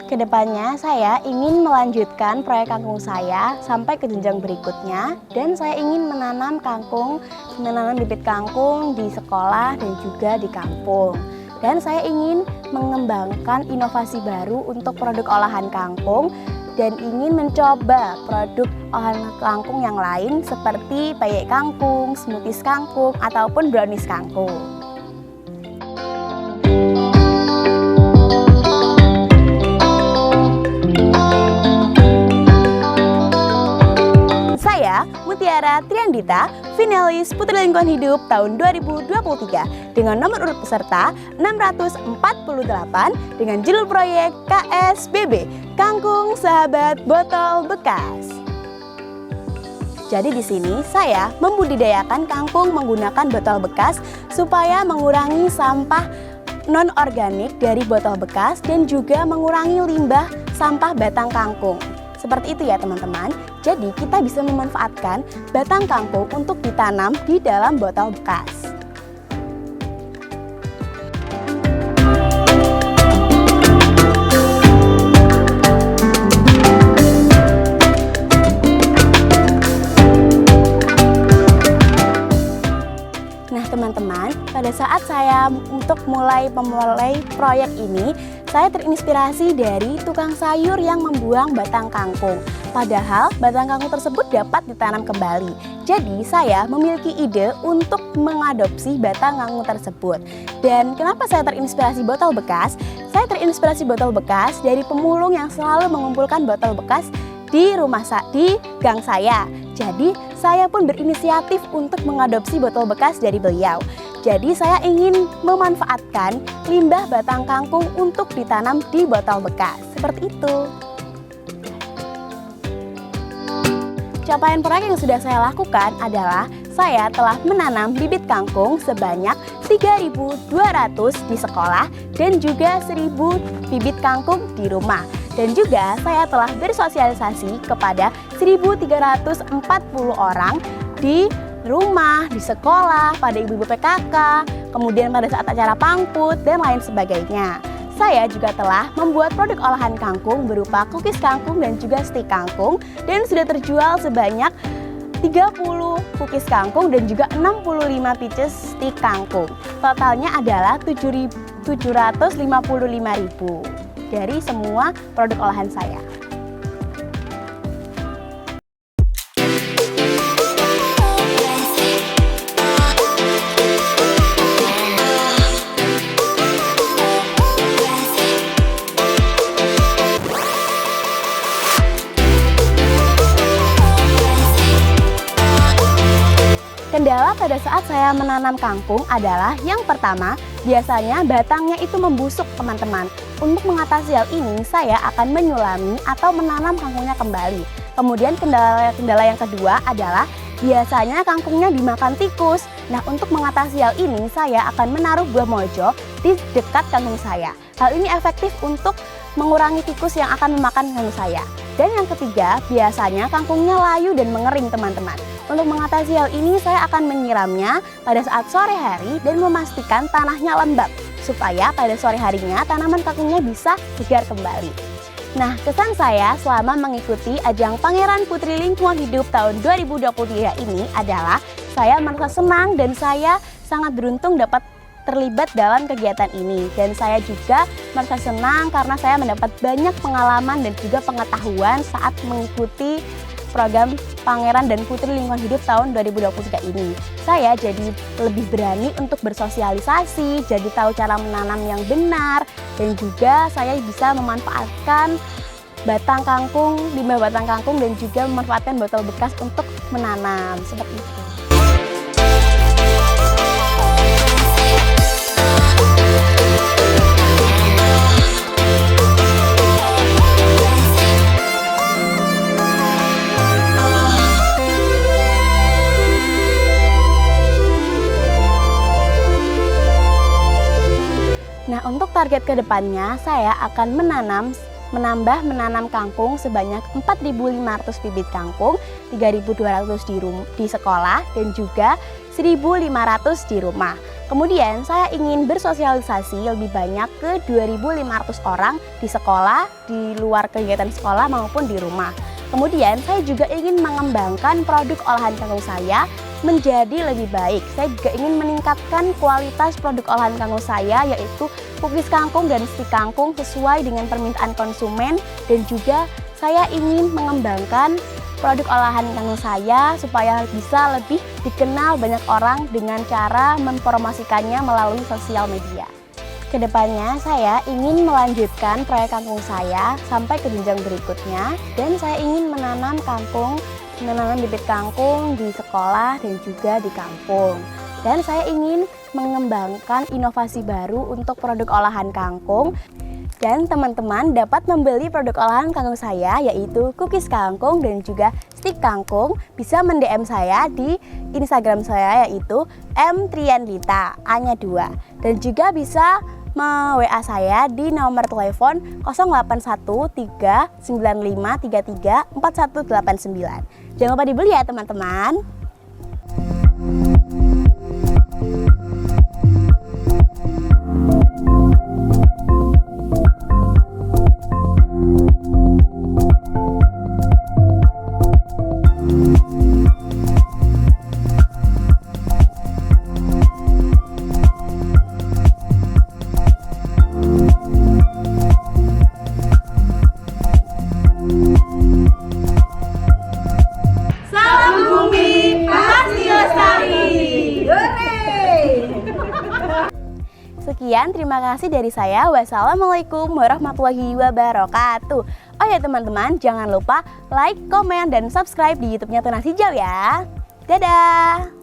Kedepannya saya ingin melanjutkan proyek kangkung saya sampai ke jenjang berikutnya, dan saya ingin menanam bibit kangkung di sekolah dan juga di kampung. Dan saya ingin mengembangkan inovasi baru untuk produk olahan kangkung dan ingin mencoba produk olahan kangkung yang lain seperti peyek kangkung, smoothies kangkung, ataupun brownies kangkung. Mutiara Triandita, finalis Putri Lingkungan Hidup tahun 2023 dengan nomor urut peserta 648 dengan judul proyek KSBB, Kangkung Sahabat Botol Bekas. Jadi di sini saya membudidayakan kangkung menggunakan botol bekas supaya mengurangi sampah non-organik dari botol bekas dan juga mengurangi limbah sampah batang kangkung. Seperti itu ya teman-teman. Jadi kita bisa memanfaatkan batang kangkung untuk ditanam di dalam botol bekas. Nah teman-teman, pada saat saya memulai proyek ini, saya terinspirasi dari tukang sayur yang membuang batang kangkung. Padahal batang kangkung tersebut dapat ditanam kembali. Jadi saya memiliki ide untuk mengadopsi batang kangkung tersebut. Dan kenapa saya terinspirasi botol bekas? Saya terinspirasi botol bekas dari pemulung yang selalu mengumpulkan botol bekas di gang saya. Jadi saya pun berinisiatif untuk mengadopsi botol bekas dari beliau. Jadi saya ingin memanfaatkan limbah batang kangkung untuk ditanam di botol bekas. Seperti itu. Capaian proyek yang sudah saya lakukan adalah saya telah menanam bibit kangkung sebanyak 3.200 di sekolah dan juga 1.000 bibit kangkung di rumah. Dan juga saya telah bersosialisasi kepada 1.340 orang di rumah, di sekolah, pada ibu-ibu PKK, kemudian pada saat acara pangput, dan lain sebagainya. Saya juga telah membuat produk olahan kangkung berupa cookies kangkung dan juga stik kangkung, dan sudah terjual sebanyak 30 cookies kangkung dan juga 65 pieces stik kangkung. Totalnya adalah 755.000 dari semua produk olahan saya. Kendala pada saat saya menanam kangkung adalah yang pertama, biasanya batangnya itu membusuk teman-teman. Untuk mengatasi hal ini, saya akan menyulami atau menanam kangkungnya kembali. Kemudian kendala yang kedua adalah biasanya kangkungnya dimakan tikus. Nah, untuk mengatasi hal ini, saya akan menaruh buah mojo di dekat kangkung saya. Hal ini efektif untuk mengurangi tikus yang akan memakan kangkung saya. Dan yang ketiga, biasanya kangkungnya layu dan mengering teman-teman. Untuk mengatasi hal ini, saya akan menyiramnya pada saat sore hari dan memastikan tanahnya lembab, supaya pada sore harinya tanaman kangkungnya bisa segar kembali. Nah, kesan saya selama mengikuti ajang Pangeran Putri Lingkungan Hidup tahun 2023 ini adalah saya merasa senang dan saya sangat beruntung dapat terlibat dalam kegiatan ini. Dan saya juga merasa senang karena saya mendapat banyak pengalaman dan juga pengetahuan saat mengikuti program Pangeran dan Putri Lingkungan Hidup tahun 2023 ini. Saya jadi lebih berani untuk bersosialisasi, jadi tahu cara menanam yang benar, dan juga saya bisa memanfaatkan batang kangkung, limbah batang kangkung, dan juga memanfaatkan botol bekas untuk menanam, seperti itu. Nah, untuk target kedepannya, saya akan menambah kangkung sebanyak 4.500 bibit kangkung, 3.200 di sekolah, dan juga 1.500 di rumah. Kemudian saya ingin bersosialisasi lebih banyak ke 2.500 orang di sekolah, di luar kegiatan sekolah maupun di rumah. Kemudian saya juga ingin mengembangkan produk olahan kangkung saya menjadi lebih baik. Saya juga ingin meningkatkan kualitas produk olahan kangkung saya, yaitu cookies kangkung dan stik kangkung sesuai dengan permintaan konsumen, dan juga saya ingin mengembangkan produk olahan kangkung saya supaya bisa lebih dikenal banyak orang dengan cara mempromosikannya melalui sosial media. Kedepannya saya ingin melanjutkan proyek kangkung saya sampai ke jenjang berikutnya, dan saya ingin menanam bibit kangkung di sekolah dan juga di kampung. Dan saya ingin mengembangkan inovasi baru untuk produk olahan kangkung. Dan teman-teman dapat membeli produk olahan kangkung saya, yaitu cookies kangkung dan juga stik kangkung. Bisa mend-DM saya di Instagram saya, yaitu @trianlita, A-nya 2. Dan juga bisa WA saya di nomor telepon 081395334189. Jangan lupa dibeli ya teman-teman. Sekian, terima kasih dari saya. Wassalamualaikum warahmatullahi wabarakatuh. Oh ya teman-teman, jangan lupa like, komen, dan subscribe di YouTube-nya Tunas Hijau ya. Dadah!